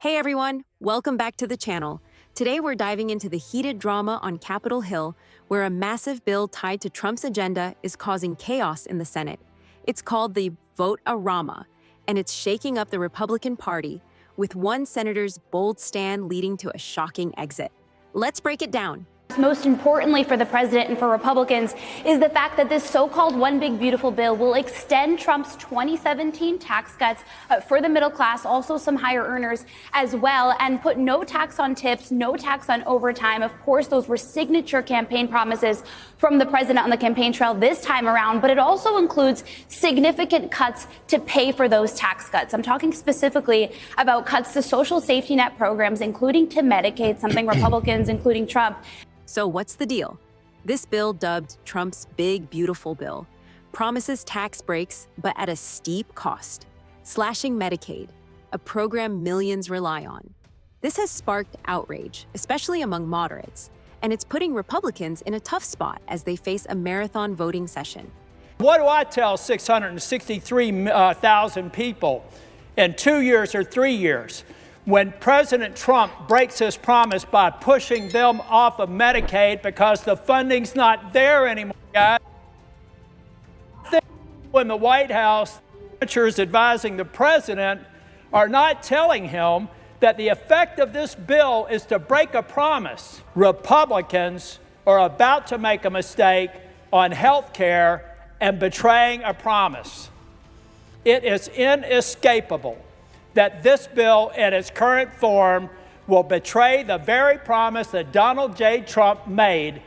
Hey everyone, welcome back to the channel. Today we're diving into the heated drama on Capitol Hill, where a massive bill tied to Trump's agenda is causing chaos in the Senate. It's called the Vote-A-Rama, and it's shaking up the Republican Party, with one senator's bold stand leading to a shocking exit. Let's break it down. Most importantly for the president and for Republicans is the fact that this so-called One Big Beautiful Bill will extend Trump's 2017 tax cuts for the middle class, also some higher earners as well, and put no tax on tips, no tax on overtime. Of course, those were signature campaign promises from the president on the campaign trail this time around, but it also includes significant cuts to pay for those tax cuts. I'm talking specifically about cuts to social safety net programs, including to Medicaid, something Republicans, including Trump. So what's the deal? This bill, dubbed Trump's Big Beautiful Bill, promises tax breaks, but at a steep cost, slashing Medicaid, a program millions rely on. This has sparked outrage, especially among moderates, and it's putting Republicans in a tough spot as they face a marathon voting session. What do I tell 663,000 people in 2 years or 3 years? When President Trump breaks his promise by pushing them off of Medicaid because the funding's not there anymore, guys. When the White House, senators advising the president are not telling him that the effect of this bill is to break a promise. Republicans are about to make a mistake on health care and betraying a promise. It is inescapable that this bill in its current form will betray the very promise that Donald J. Trump made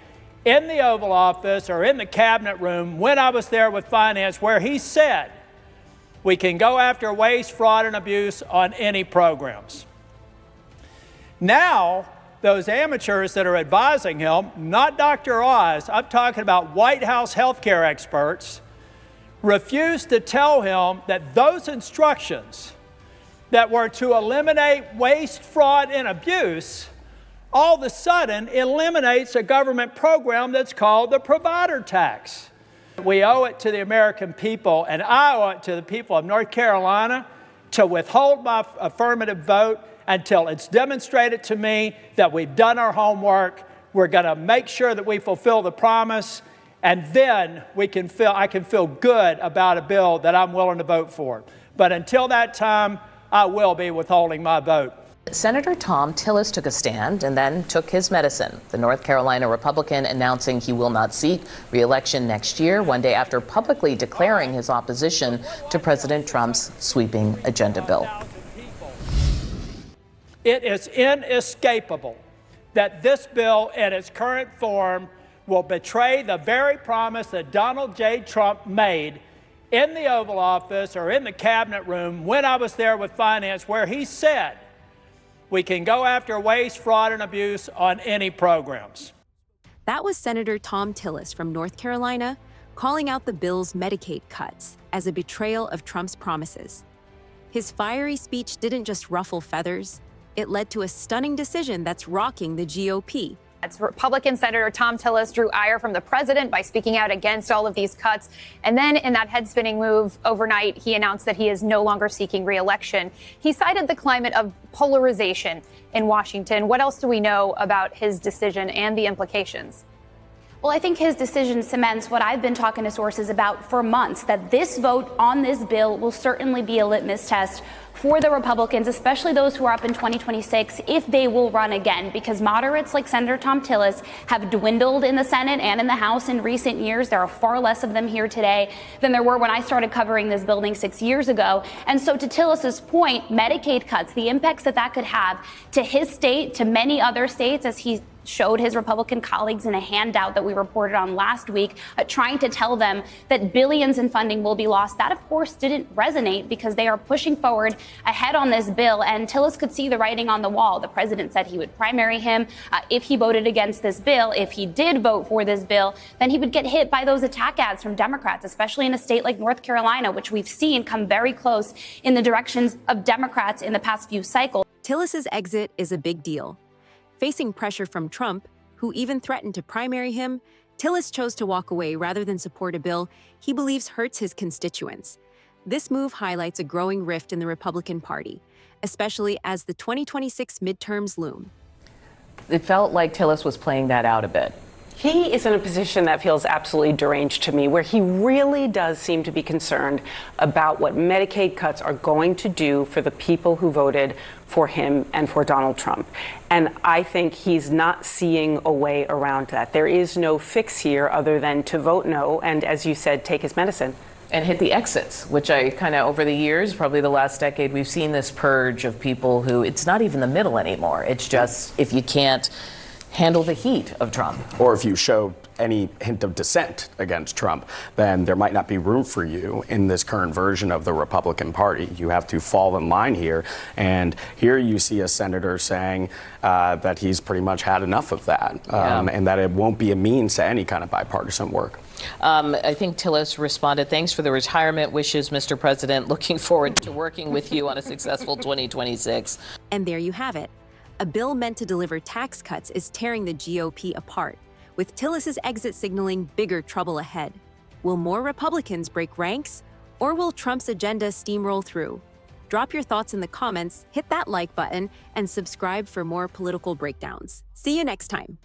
in the Oval Office or in the cabinet room when I was there with finance, where he said we can go after waste, fraud, and abuse on any programs. Now, those amateurs that are advising him, not Dr. Oz, I'm talking about White House healthcare experts, refuse to tell him that those instructions that were to eliminate waste, fraud, and abuse, all of a sudden eliminates a government program that's called the provider tax. We owe it to the American people, and I owe it to the people of North Carolina to withhold my affirmative vote until it's demonstrated to me that we've done our homework. We're going to make sure that we fulfill the promise, and then I can feel good about a bill that I'm willing to vote for. But until that time, I will be withholding my vote. Senator Tom Tillis took a stand and then took his medicine. The North Carolina Republican announcing he will not seek re-election next year, one day after publicly declaring his opposition to President Trump's sweeping agenda bill. It is inescapable that this bill in its current form will betray the very promise that Donald J. Trump made in the Oval Office or in the cabinet room when I was there with finance, where he said we can go after waste, fraud, and abuse on any programs. That was Senator Tom Tillis from North Carolina calling out the bill's Medicaid cuts as a betrayal of Trump's promises. His fiery speech didn't just ruffle feathers, it led to a stunning decision that's rocking the GOP. Republican Senator Tom Tillis drew ire from the president by speaking out against all of these cuts. And then in that head-spinning move overnight, he announced that he is no longer seeking re-election. He cited the climate of polarization in Washington. What else do we know about his decision and the implications? Well, I think his decision cements what I've been talking to sources about for months, that this vote on this bill will certainly be a litmus test for the Republicans, especially those who are up in 2026, if they will run again, because moderates like Senator Tom Tillis have dwindled in the Senate and in the House in recent years. There are far less of them here today than there were when I started covering this building 6 years ago. And so to Tillis's point, Medicaid cuts, the impacts that could have to his state, to many other states, as he showed his Republican colleagues in a handout that we reported on last week, trying to tell them that billions in funding will be lost. That, of course, didn't resonate because they are pushing forward ahead on this bill, and Tillis could see the writing on the wall. The president said he would primary him if he voted against this bill. If he did vote for this bill, then he would get hit by those attack ads from Democrats, especially in a state like North Carolina, which we've seen come very close in the directions of Democrats in the past few cycles. Tillis's exit is a big deal. Facing pressure from Trump, who even threatened to primary him, Tillis chose to walk away rather than support a bill he believes hurts his constituents. This move highlights a growing rift in the Republican Party, especially as the 2026 midterms loom. It felt like Tillis was playing that out a bit. He is in a position that feels absolutely deranged to me, where he really does seem to be concerned about what Medicaid cuts are going to do for the people who voted for him and for Donald Trump. And I think he's not seeing a way around that. There is no fix here other than to vote no and, as you said, take his medicine. And hit the exits, which I kind of, over the years, probably the last decade, we've seen this purge of people who, it's not even the middle anymore. It's just if you can't handle the heat of Trump. Or if you show any hint of dissent against Trump, then there might not be room for you in this current version of the Republican Party. You have to fall in line here. And here you see a senator saying that he's pretty much had enough of that, and that it won't be a means to any kind of bipartisan work. I think Tillis responded, "Thanks for the retirement wishes, Mr. President. Looking forward to working with you on a successful 2026. And there you have it. A bill meant to deliver tax cuts is tearing the GOP apart, with Tillis's exit signaling bigger trouble ahead. Will more Republicans break ranks, or will Trump's agenda steamroll through? Drop your thoughts in the comments, hit that like button, and subscribe for more political breakdowns. See you next time.